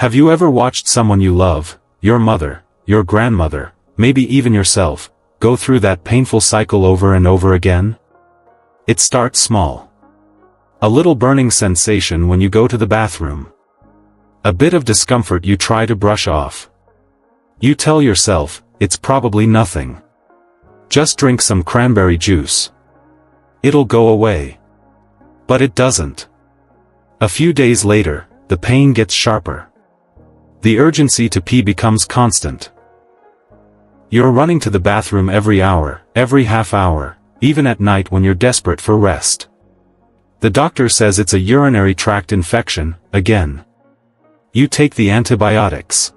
Have you ever watched someone you love, your mother, your grandmother, maybe even yourself, go through that painful cycle over and over again? It starts small. A little burning sensation when you go to the bathroom. A bit of discomfort you try to brush off. You tell yourself, it's probably nothing. Just drink some cranberry juice. It'll go away. But it doesn't. A few days later, the pain gets sharper. The urgency to pee becomes constant. You're running to the bathroom every hour, every half hour, even at night when you're desperate for rest. The doctor says it's a urinary tract infection, again. You take the antibiotics.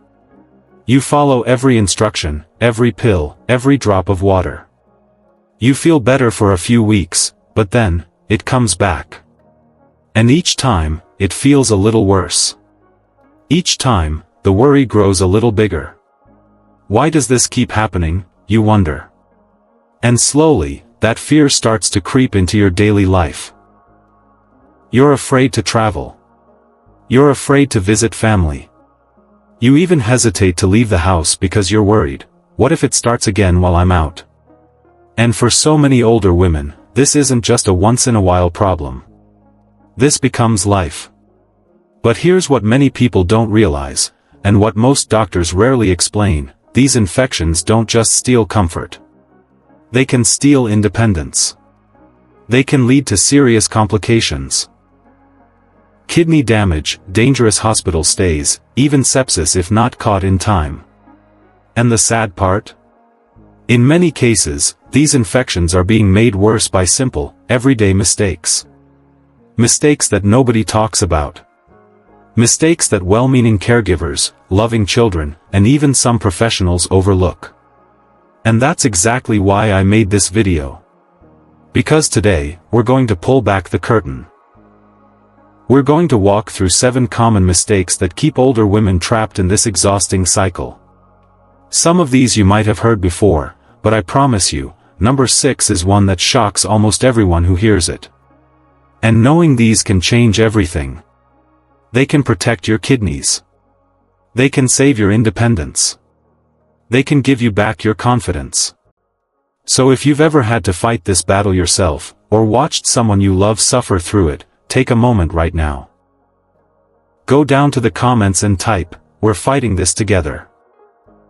You follow every instruction, every pill, every drop of water. You feel better for a few weeks, but then, it comes back. And each time, it feels a little worse. Each time, the worry grows a little bigger. Why does this keep happening, you wonder? And slowly, that fear starts to creep into your daily life. You're afraid to travel. You're afraid to visit family. You even hesitate to leave the house because you're worried, what if it starts again while I'm out? And for so many older women, this isn't just a once-in-a-while problem. This becomes life. But here's what many people don't realize, and what most doctors rarely explain: these infections don't just steal comfort. They can steal independence. They can lead to serious complications. Kidney damage, dangerous hospital stays, even sepsis if not caught in time. And the sad part? In many cases, these infections are being made worse by simple, everyday mistakes. Mistakes that nobody talks about. Mistakes that well-meaning caregivers, loving children, and even some professionals overlook. And that's exactly why I made this video. Because today, we're going to pull back the curtain. We're going to walk through 7 common mistakes that keep older women trapped in this exhausting cycle. Some of these you might have heard before, but I promise you, number 6 is one that shocks almost everyone who hears it. And knowing these can change everything. They can protect your kidneys. They can save your independence. They can give you back your confidence. So if you've ever had to fight this battle yourself, or watched someone you love suffer through it, take a moment right now. Go down to the comments and type, "We're fighting this together."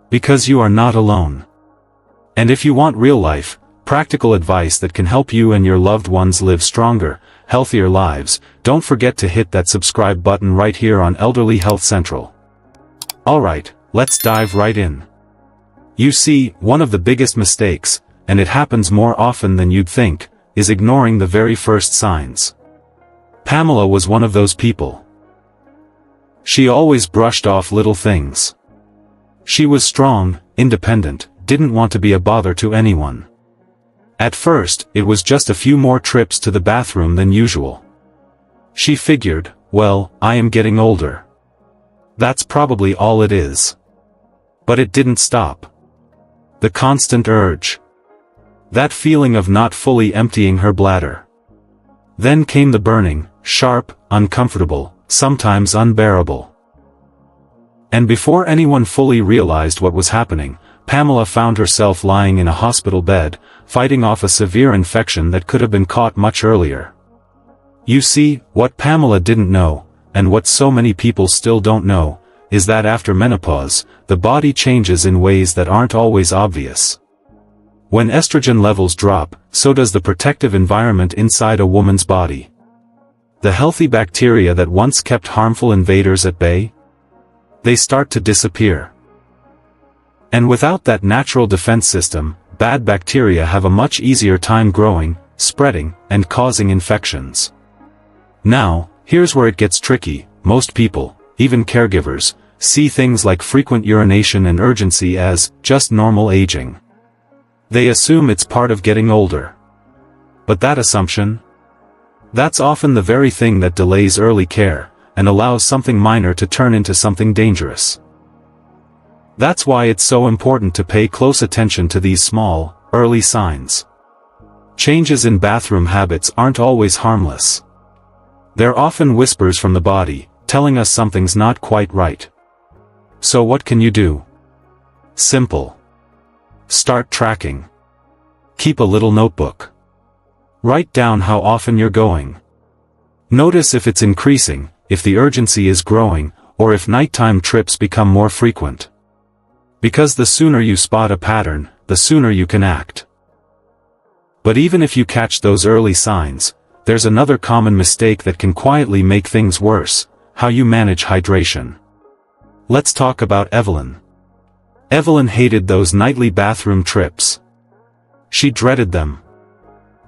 Because you are not alone. And if you want real life, practical advice that can help you and your loved ones live stronger, healthier lives, don't forget to hit that subscribe button right here on Elderly Health Central. Alright, let's dive right in. You see, one of the biggest mistakes, and it happens more often than you'd think, is ignoring the very first signs. Pamela was one of those people. She always brushed off little things. She was strong, independent, didn't want to be a bother to anyone. At first, it was just a few more trips to the bathroom than usual. She figured, well, I am getting older. That's probably all it is. But it didn't stop. The constant urge. That feeling of not fully emptying her bladder. Then came the burning, sharp, uncomfortable, sometimes unbearable. And before anyone fully realized what was happening, Pamela found herself lying in a hospital bed, fighting off a severe infection that could have been caught much earlier. You see, what Pamela didn't know, and what so many people still don't know, is that after menopause, the body changes in ways that aren't always obvious. When estrogen levels drop, so does the protective environment inside a woman's body. The healthy bacteria that once kept harmful invaders at bay, they start to disappear. And without that natural defense system, bad bacteria have a much easier time growing, spreading, and causing infections. Now, here's where it gets tricky. Most people, even caregivers, see things like frequent urination and urgency as just normal aging. They assume it's part of getting older. But that assumption? That's often the very thing that delays early care, and allows something minor to turn into something dangerous. That's why it's so important to pay close attention to these small, early signs. Changes in bathroom habits aren't always harmless. They're often whispers from the body, telling us something's not quite right. So what can you do? Simple. Start tracking. Keep a little notebook. Write down how often you're going. Notice if it's increasing, if the urgency is growing, or if nighttime trips become more frequent. Because the sooner you spot a pattern, the sooner you can act. But even if you catch those early signs, there's another common mistake that can quietly make things worse: how you manage hydration. Let's talk about Evelyn. Evelyn hated those nightly bathroom trips. She dreaded them.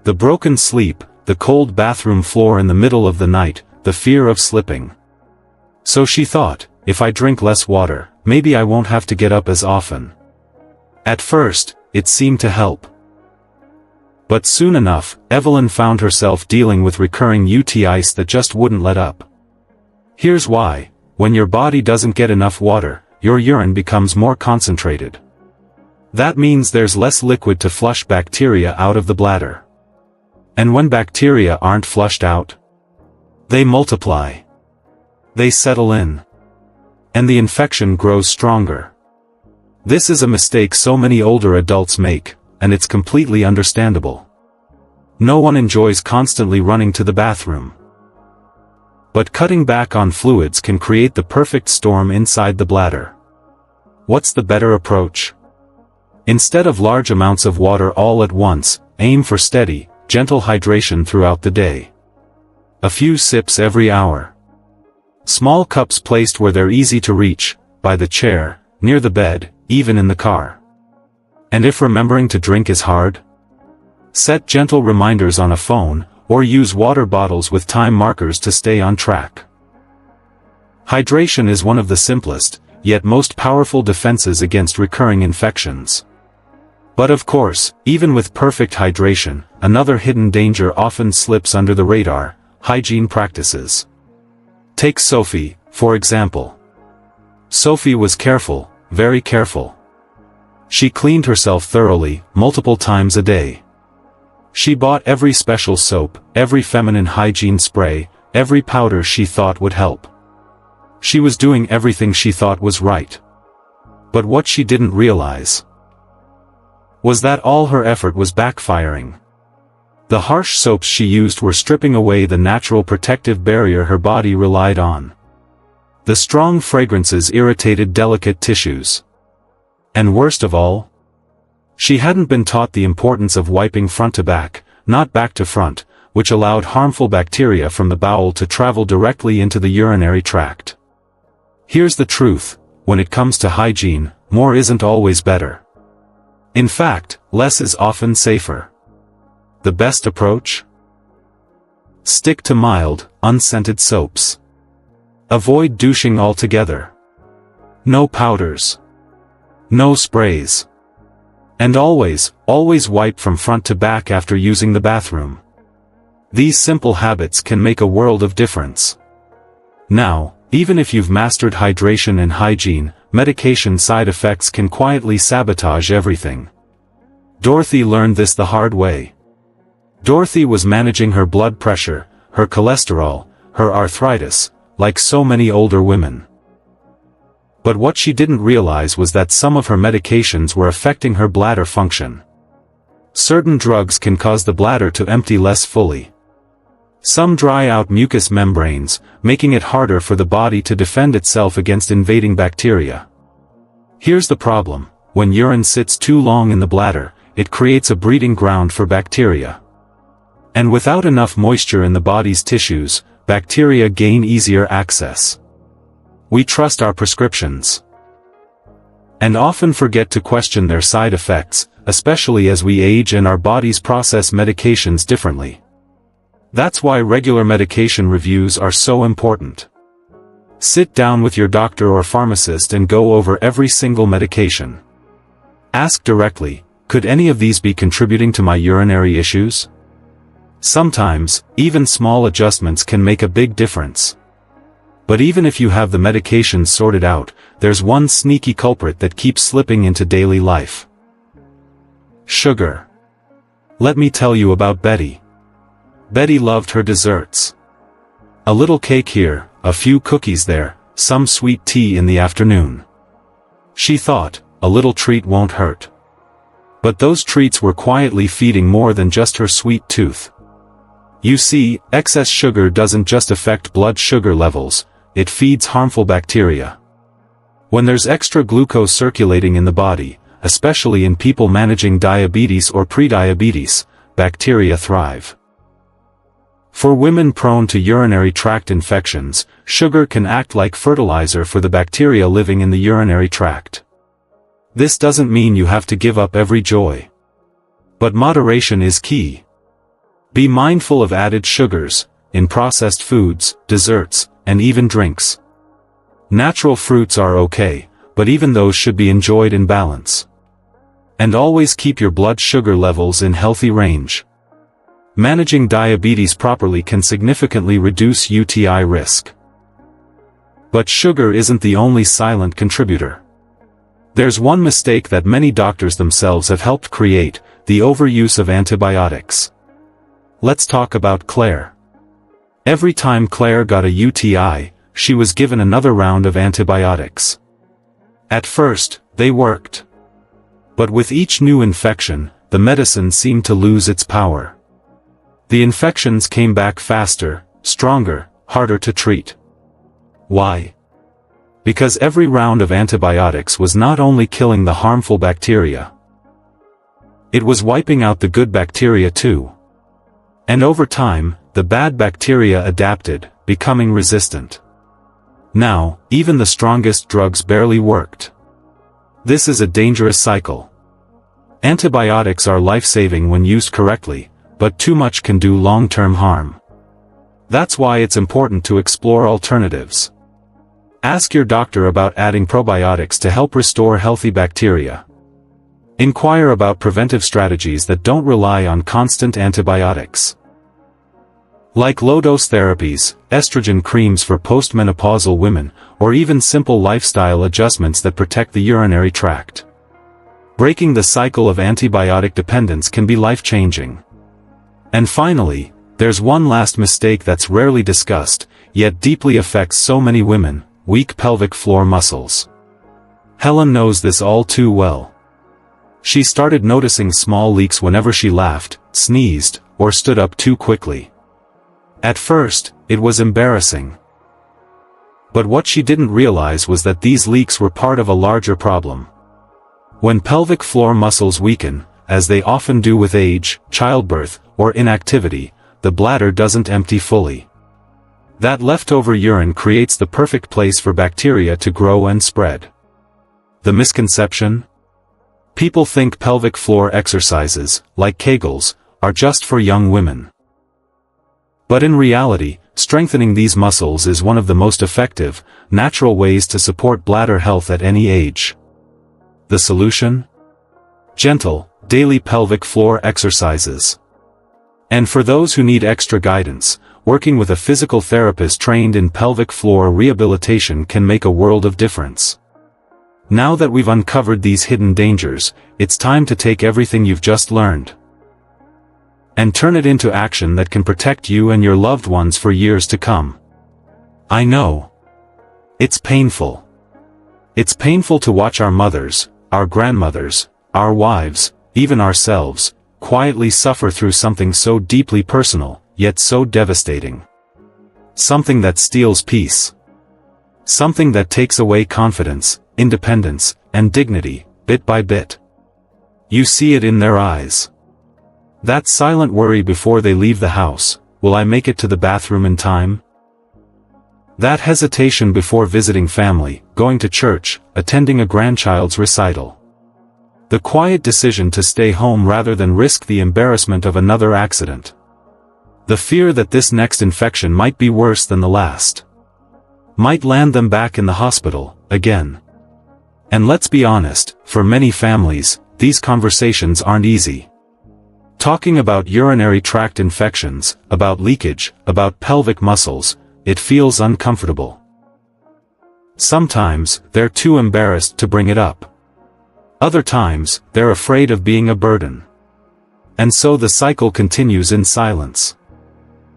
The broken sleep, the cold bathroom floor in the middle of the night, the fear of slipping. So she thought, if I drink less water, maybe I won't have to get up as often. At first, it seemed to help. But soon enough, Evelyn found herself dealing with recurring UTIs that just wouldn't let up. Here's why: when your body doesn't get enough water, your urine becomes more concentrated. That means there's less liquid to flush bacteria out of the bladder. And when bacteria aren't flushed out, they multiply. They settle in. And the infection grows stronger. This is a mistake so many older adults make, and it's completely understandable. No one enjoys constantly running to the bathroom. But cutting back on fluids can create the perfect storm inside the bladder. What's the better approach? Instead of large amounts of water all at once, aim for steady, gentle hydration throughout the day. A few sips every hour. Small cups placed where they're easy to reach, by the chair, near the bed, even in the car. And if remembering to drink is hard, set gentle reminders on a phone, or use water bottles with time markers to stay on track. Hydration is one of the simplest, yet most powerful defenses against recurring infections. But of course, even with perfect hydration, another hidden danger often slips under the radar: hygiene practices. Take Sophie, for example. Sophie was careful, very careful. She cleaned herself thoroughly, multiple times a day. She bought every special soap, every feminine hygiene spray, every powder she thought would help. She was doing everything she thought was right. But what she didn't realize was that all her effort was backfiring. The harsh soaps she used were stripping away the natural protective barrier her body relied on. The strong fragrances irritated delicate tissues. And worst of all, she hadn't been taught the importance of wiping front to back, not back to front, which allowed harmful bacteria from the bowel to travel directly into the urinary tract. Here's the truth: when it comes to hygiene, more isn't always better. In fact, less is often safer. The best approach? Stick to mild, unscented soaps. Avoid douching altogether. No powders. No sprays. And always wipe from front to back after using the bathroom. These simple habits can make a world of difference. Now, even if you've mastered hydration and hygiene, medication side effects can quietly sabotage everything. Dorothy learned this the hard way. Dorothy was managing her blood pressure, her cholesterol, her arthritis, like so many older women. But what she didn't realize was that some of her medications were affecting her bladder function. Certain drugs can cause the bladder to empty less fully. Some dry out mucous membranes, making it harder for the body to defend itself against invading bacteria. Here's the problem: when urine sits too long in the bladder, it creates a breeding ground for bacteria. And without enough moisture in the body's tissues, bacteria gain easier access. We trust our prescriptions, and often forget to question their side effects, especially as we age and our bodies process medications differently. That's why regular medication reviews are so important. Sit down with your doctor or pharmacist and go over every single medication. Ask directly, could any of these be contributing to my urinary issues? Sometimes, even small adjustments can make a big difference. But even if you have the medications sorted out, there's one sneaky culprit that keeps slipping into daily life. Sugar. Let me tell you about Betty. Betty loved her desserts. A little cake here, a few cookies there, some sweet tea in the afternoon. She thought, a little treat won't hurt. But those treats were quietly feeding more than just her sweet tooth. You see, excess sugar doesn't just affect blood sugar levels, it feeds harmful bacteria. When there's extra glucose circulating in the body, especially in people managing diabetes or prediabetes, bacteria thrive. For women prone to urinary tract infections, sugar can act like fertilizer for the bacteria living in the urinary tract. This doesn't mean you have to give up every joy. But moderation is key. Be mindful of added sugars, in processed foods, desserts, and even drinks. Natural fruits are okay, but even those should be enjoyed in balance. And always keep your blood sugar levels in healthy range. Managing diabetes properly can significantly reduce UTI risk. But sugar isn't the only silent contributor. There's one mistake that many doctors themselves have helped create, the overuse of antibiotics. Let's talk about Claire. Every time Claire got a UTI, she was given another round of antibiotics. At first, they worked. But with each new infection, the medicine seemed to lose its power. The infections came back faster, stronger, harder to treat. Why? Because every round of antibiotics was not only killing the harmful bacteria, it was wiping out the good bacteria too. And over time, the bad bacteria adapted, becoming resistant. Now, even the strongest drugs barely worked. This is a dangerous cycle. Antibiotics are life-saving when used correctly, but too much can do long-term harm. That's why it's important to explore alternatives. Ask your doctor about adding probiotics to help restore healthy bacteria. Inquire about preventive strategies that don't rely on constant antibiotics. Like low-dose therapies, estrogen creams for postmenopausal women, or even simple lifestyle adjustments that protect the urinary tract. Breaking the cycle of antibiotic dependence can be life-changing. And finally, there's one last mistake that's rarely discussed, yet deeply affects so many women: weak pelvic floor muscles. Helen knows this all too well. She started noticing small leaks whenever she laughed, sneezed, or stood up too quickly. At first, it was embarrassing. But what she didn't realize was that these leaks were part of a larger problem. When pelvic floor muscles weaken, as they often do with age, childbirth, or inactivity, the bladder doesn't empty fully. That leftover urine creates the perfect place for bacteria to grow and spread. The misconception? People think pelvic floor exercises, like Kegels, are just for young women. But in reality, strengthening these muscles is one of the most effective, natural ways to support bladder health at any age. The solution? Gentle, daily pelvic floor exercises. And for those who need extra guidance, working with a physical therapist trained in pelvic floor rehabilitation can make a world of difference. Now that we've uncovered these hidden dangers, it's time to take everything you've just learned and turn it into action that can protect you and your loved ones for years to come. I know. It's painful. It's painful to watch our mothers, our grandmothers, our wives, even ourselves, quietly suffer through something so deeply personal, yet so devastating. Something that steals peace. Something that takes away confidence, independence, and dignity, bit by bit. You see it in their eyes. That silent worry before they leave the house: will I make it to the bathroom in time? That hesitation before visiting family, going to church, attending a grandchild's recital. The quiet decision to stay home rather than risk the embarrassment of another accident. The fear that this next infection might be worse than the last. Might land them back in the hospital, again. And let's be honest, for many families, these conversations aren't easy. Talking about urinary tract infections, about leakage, about pelvic muscles, it feels uncomfortable. Sometimes, they're too embarrassed to bring it up. Other times, they're afraid of being a burden. And so the cycle continues in silence.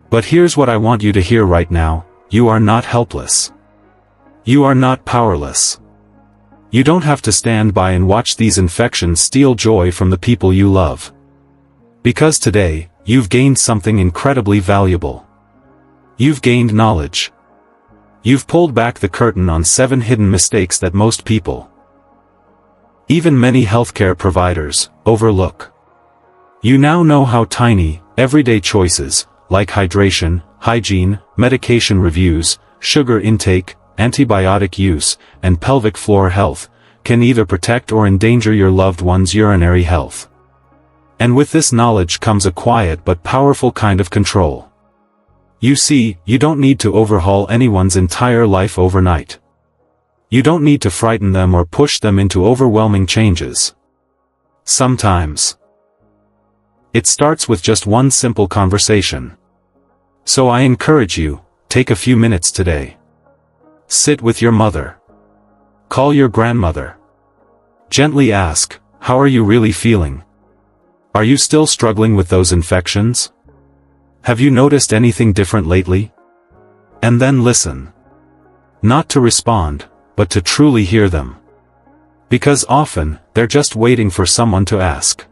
But here's what I want you to hear right now: you are not helpless. You are not powerless. You don't have to stand by and watch these infections steal joy from the people you love. Because today, you've gained something incredibly valuable. You've gained knowledge. You've pulled back the curtain on 7 hidden mistakes that most people, even many healthcare providers, overlook. You now know how tiny, everyday choices, like hydration, hygiene, medication reviews, sugar intake, antibiotic use, and pelvic floor health, can either protect or endanger your loved one's urinary health. And with this knowledge comes a quiet but powerful kind of control. You see, you don't need to overhaul anyone's entire life overnight. You don't need to frighten them or push them into overwhelming changes. Sometimes it starts with just one simple conversation. So I encourage you, take a few minutes today. Sit with your mother. Call your grandmother. Gently ask, how are you really feeling? Are you still struggling with those infections? Have you noticed anything different lately? And then listen. Not to respond, but to truly hear them. Because often, they're just waiting for someone to ask.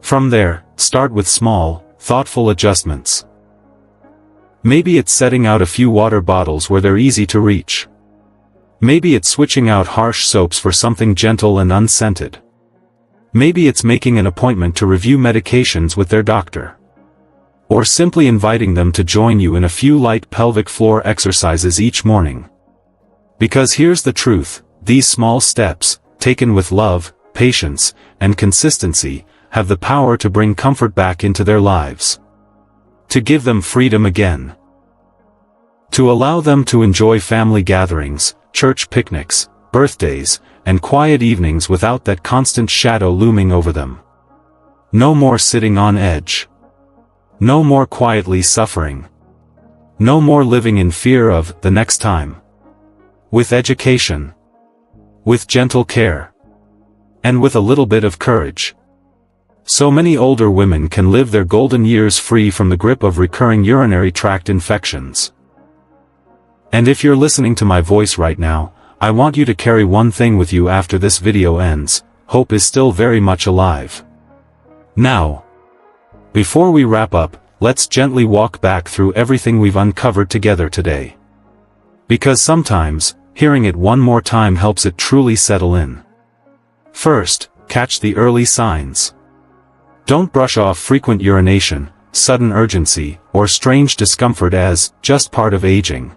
From there, start with small, thoughtful adjustments. Maybe it's setting out a few water bottles where they're easy to reach. Maybe it's switching out harsh soaps for something gentle and unscented. Maybe it's making an appointment to review medications with their doctor. Or simply inviting them to join you in a few light pelvic floor exercises each morning. Because here's the truth, these small steps, taken with love, patience, and consistency, have the power to bring comfort back into their lives. To give them freedom again. To allow them to enjoy family gatherings, church picnics, birthdays, and quiet evenings without that constant shadow looming over them. No more sitting on edge. No more quietly suffering. No more living in fear of the next time. With education. With gentle care. And with a little bit of courage. So many older women can live their golden years free from the grip of recurring urinary tract infections. And if you're listening to my voice right now, I want you to carry one thing with you after this video ends: hope is still very much alive. Now, before we wrap up, let's gently walk back through everything we've uncovered together today. Because sometimes, hearing it one more time helps it truly settle in. First, catch the early signs. Don't brush off frequent urination, sudden urgency, or strange discomfort as just part of aging.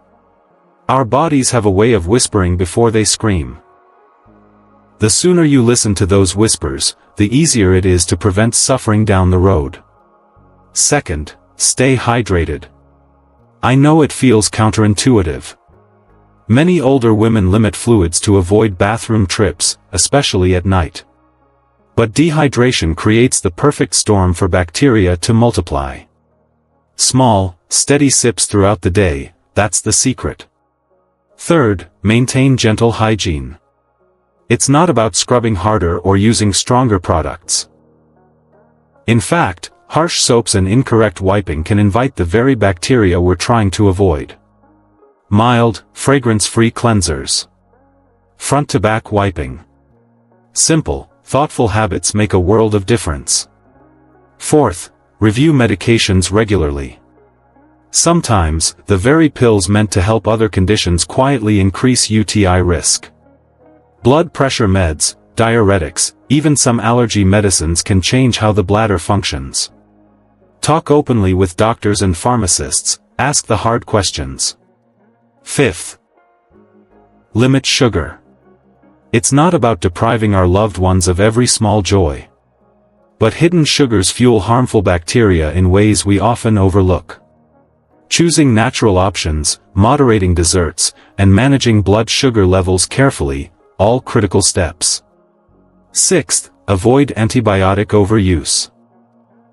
Our bodies have a way of whispering before they scream. The sooner you listen to those whispers, the easier it is to prevent suffering down the road. Second, stay hydrated. I know it feels counterintuitive. Many older women limit fluids to avoid bathroom trips, especially at night. But dehydration creates the perfect storm for bacteria to multiply. Small, steady sips throughout the day, that's the secret. Third, maintain gentle hygiene. It's not about scrubbing harder or using stronger products. In fact, harsh soaps and incorrect wiping can invite the very bacteria we're trying to avoid. Mild, fragrance-free cleansers. Front-to-back wiping. Simple, thoughtful habits make a world of difference. Fourth, review medications regularly. Sometimes, the very pills meant to help other conditions quietly increase UTI risk. Blood pressure meds, diuretics, even some allergy medicines can change how the bladder functions. Talk openly with doctors and pharmacists, ask the hard questions. Fifth, limit sugar. It's not about depriving our loved ones of every small joy. But hidden sugars fuel harmful bacteria in ways we often overlook. Choosing natural options, moderating desserts, and managing blood sugar levels carefully, all critical steps. Sixth, avoid antibiotic overuse.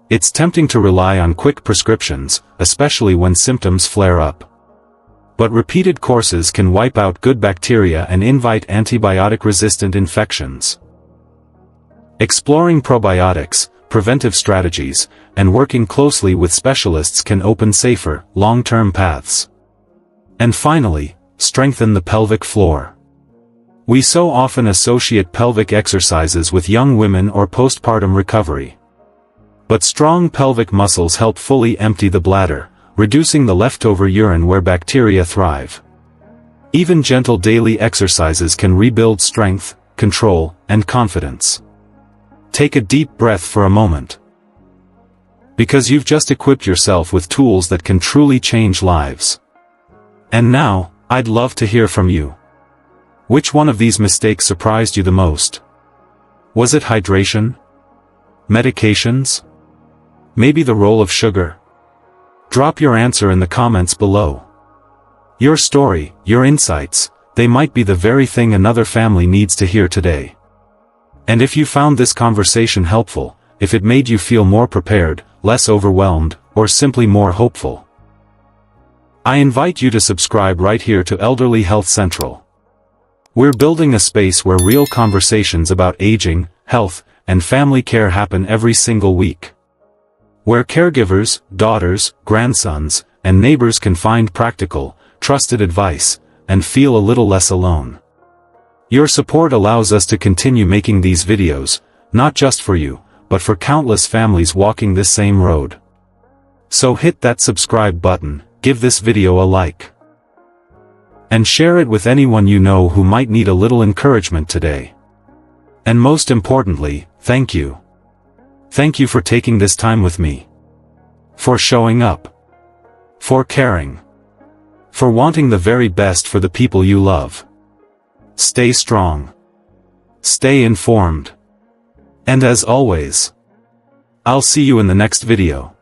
It's tempting to rely on quick prescriptions, especially when symptoms flare up. But repeated courses can wipe out good bacteria and invite antibiotic-resistant infections. Exploring probiotics, preventive strategies, and working closely with specialists can open safer, long-term paths. And finally, strengthen the pelvic floor. We so often associate pelvic exercises with young women or postpartum recovery. But strong pelvic muscles help fully empty the bladder, reducing the leftover urine where bacteria thrive. Even gentle daily exercises can rebuild strength, control, and confidence. Take a deep breath for a moment. Because you've just equipped yourself with tools that can truly change lives. And now, I'd love to hear from you. Which one of these mistakes surprised you the most? Was it hydration? Medications? Maybe the role of sugar? Drop your answer in the comments below. Your story, your insights, they might be the very thing another family needs to hear today. And if you found this conversation helpful, if it made you feel more prepared, less overwhelmed, or simply more hopeful, I invite you to subscribe right here to Elderly Health Central. We're building a space where real conversations about aging, health, and family care happen every single week. Where caregivers, daughters, grandsons, and neighbors can find practical, trusted advice, and feel a little less alone. Your support allows us to continue making these videos, not just for you, but for countless families walking this same road. So hit that subscribe button, give this video a like, and share it with anyone you know who might need a little encouragement today. And most importantly, thank you. Thank you for taking this time with me. For showing up. For caring. For wanting the very best for the people you love. Stay strong. Stay informed. And as always, I'll see you in the next video.